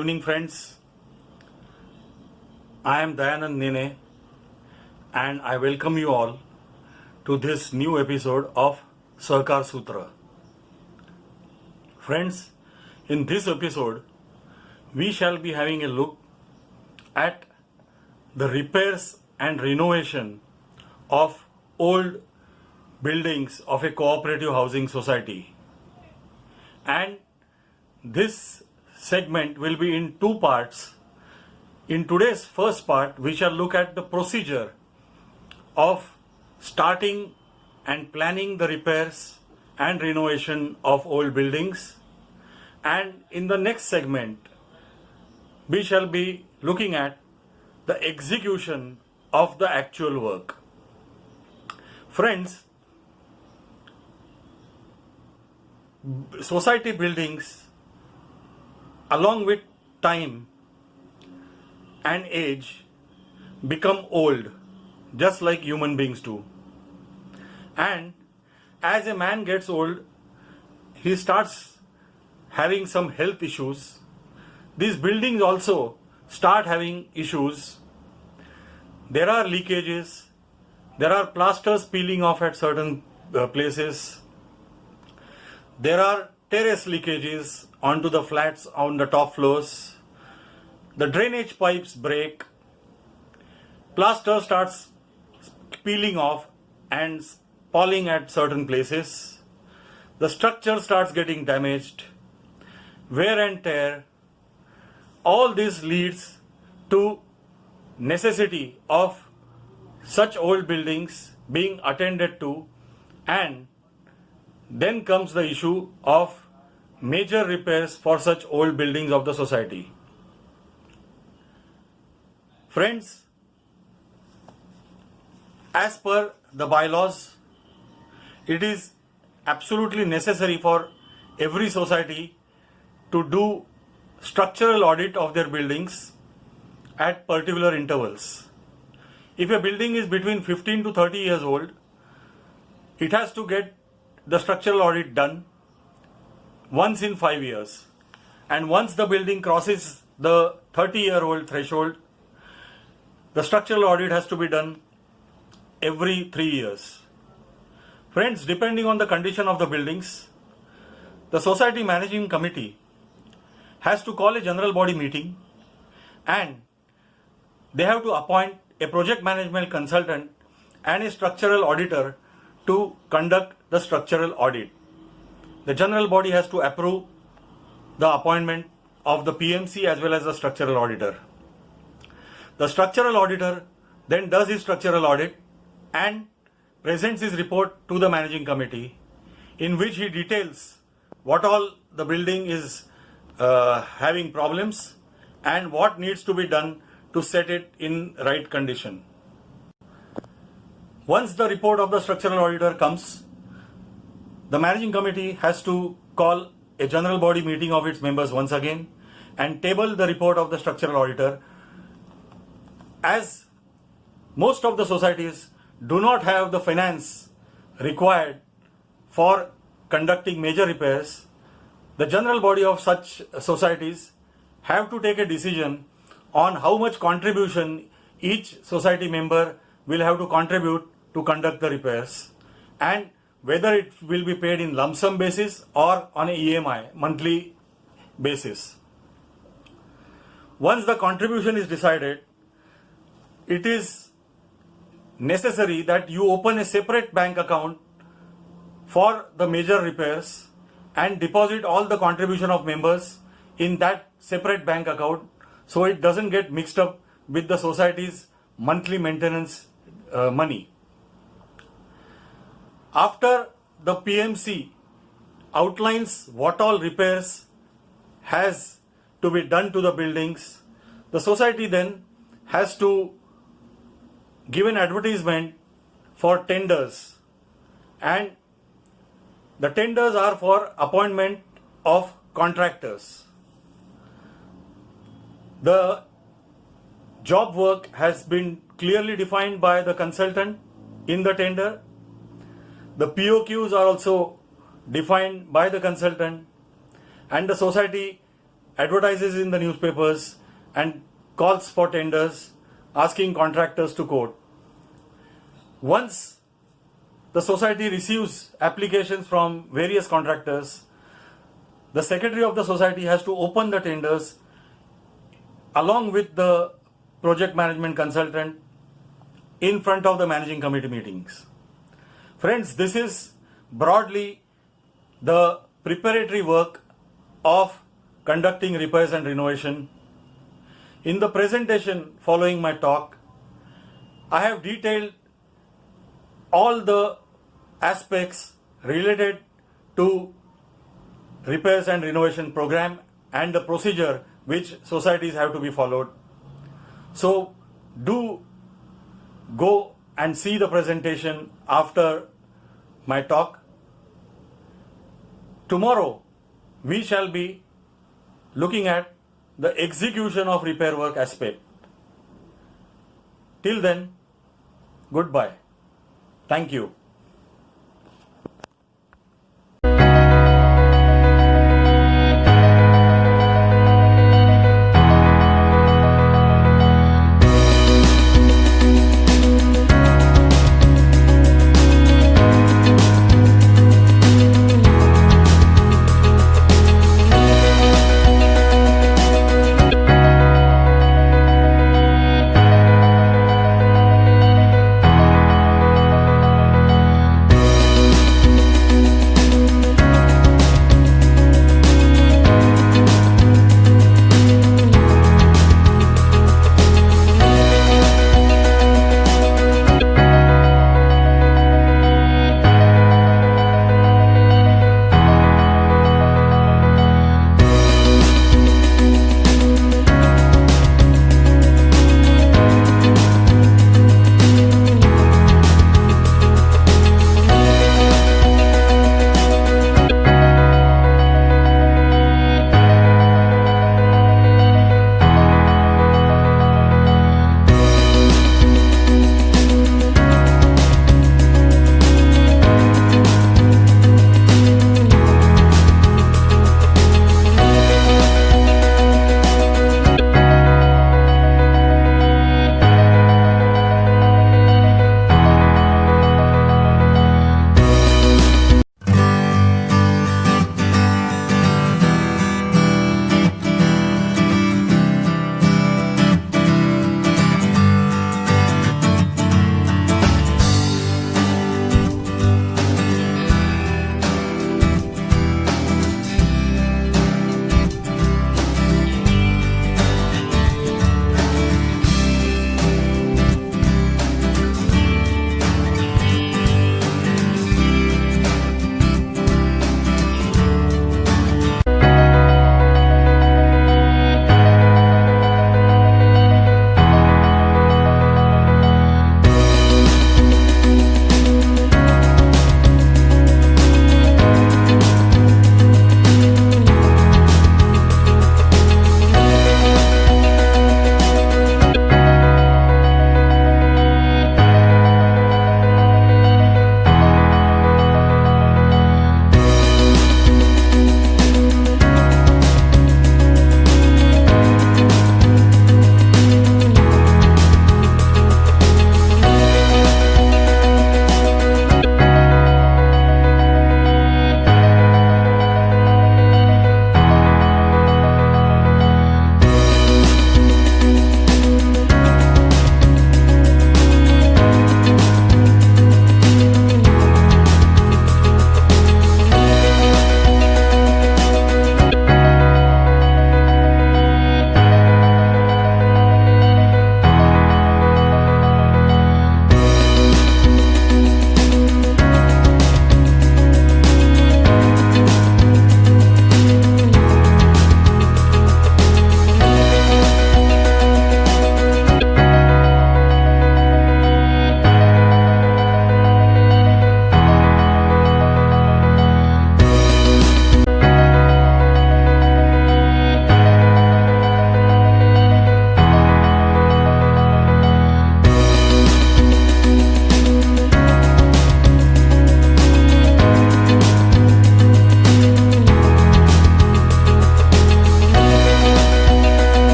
evening, friends. I am Dayanand Nene and I welcome you all to this new episode of Sahakar Sutra. Friends, in this episode, we shall be having a look at the repairs and renovation of old buildings of a cooperative housing society. And this segment will be in two parts. In today's first part, we shall look at the procedure of starting and planning the repairs and renovation of old buildings. And in the next segment, we shall be looking at the execution of the actual work. Friends, society buildings, along with time and age, become old, just like human beings do. And as a man gets old, he starts having some health issues. These buildings also start having issues. There are leakages, there are plasters peeling off at certain places. There are terrace leakages onto the flats on the top floors. The drainage pipes break. Plaster starts peeling off and falling at certain places. The structure starts getting damaged. Wear and tear. All this leads to necessity of such old buildings being attended to, and then comes the issue of major repairs for such old buildings of the society. Friends, as per the bylaws, it is absolutely necessary for every society to do structural audit of their buildings at particular intervals. If a building is between 15 to 30 years old, it has to get the structural audit done once in 5 years. And once the building crosses the 30-year-old threshold, the structural audit has to be done every 3 years. Friends, depending on the condition of the buildings, the society managing committee has to call a general body meeting, and they have to appoint a project management consultant and a structural auditor to conduct the structural audit. The general body has to approve the appointment of the PMC as well as the structural auditor. The structural auditor then does his structural audit and presents his report to the managing committee, in which he details what all the building is having problems and what needs to be done to set it in right condition. Once the report of the structural auditor comes, the managing committee has to call a general body meeting of its members once again and table the report of the structural auditor. As most of the societies do not have the finance required for conducting major repairs, the general body of such societies have to take a decision on how much contribution each society member will have to contribute to conduct the repairs, and whether it will be paid in lump sum basis or on a EMI, monthly basis. Once the contribution is decided, it is necessary that you open a separate bank account for the major repairs and deposit all the contribution of members in that separate bank account, so it doesn't get mixed up with the society's monthly maintenance money. After the PMC outlines what all repairs has to be done to the buildings, the society then has to give an advertisement for tenders, and the tenders are for appointment of contractors. The job work has been clearly defined by the consultant in the tender. The POQs are also defined by the consultant, and the society advertises in the newspapers and calls for tenders, asking contractors to quote. Once the society receives applications from various contractors, the secretary of the society has to open the tenders along with the project management consultant in front of the managing committee meetings. Friends, this is broadly the preparatory work of conducting repairs and renovation. In the presentation following my talk, I have detailed all the aspects related to repairs and renovation program and the procedure which societies have to be followed. So do go and see the presentation after my talk. Tomorrow we shall be looking at the execution of repair work aspect. Till then, goodbye. Thank you.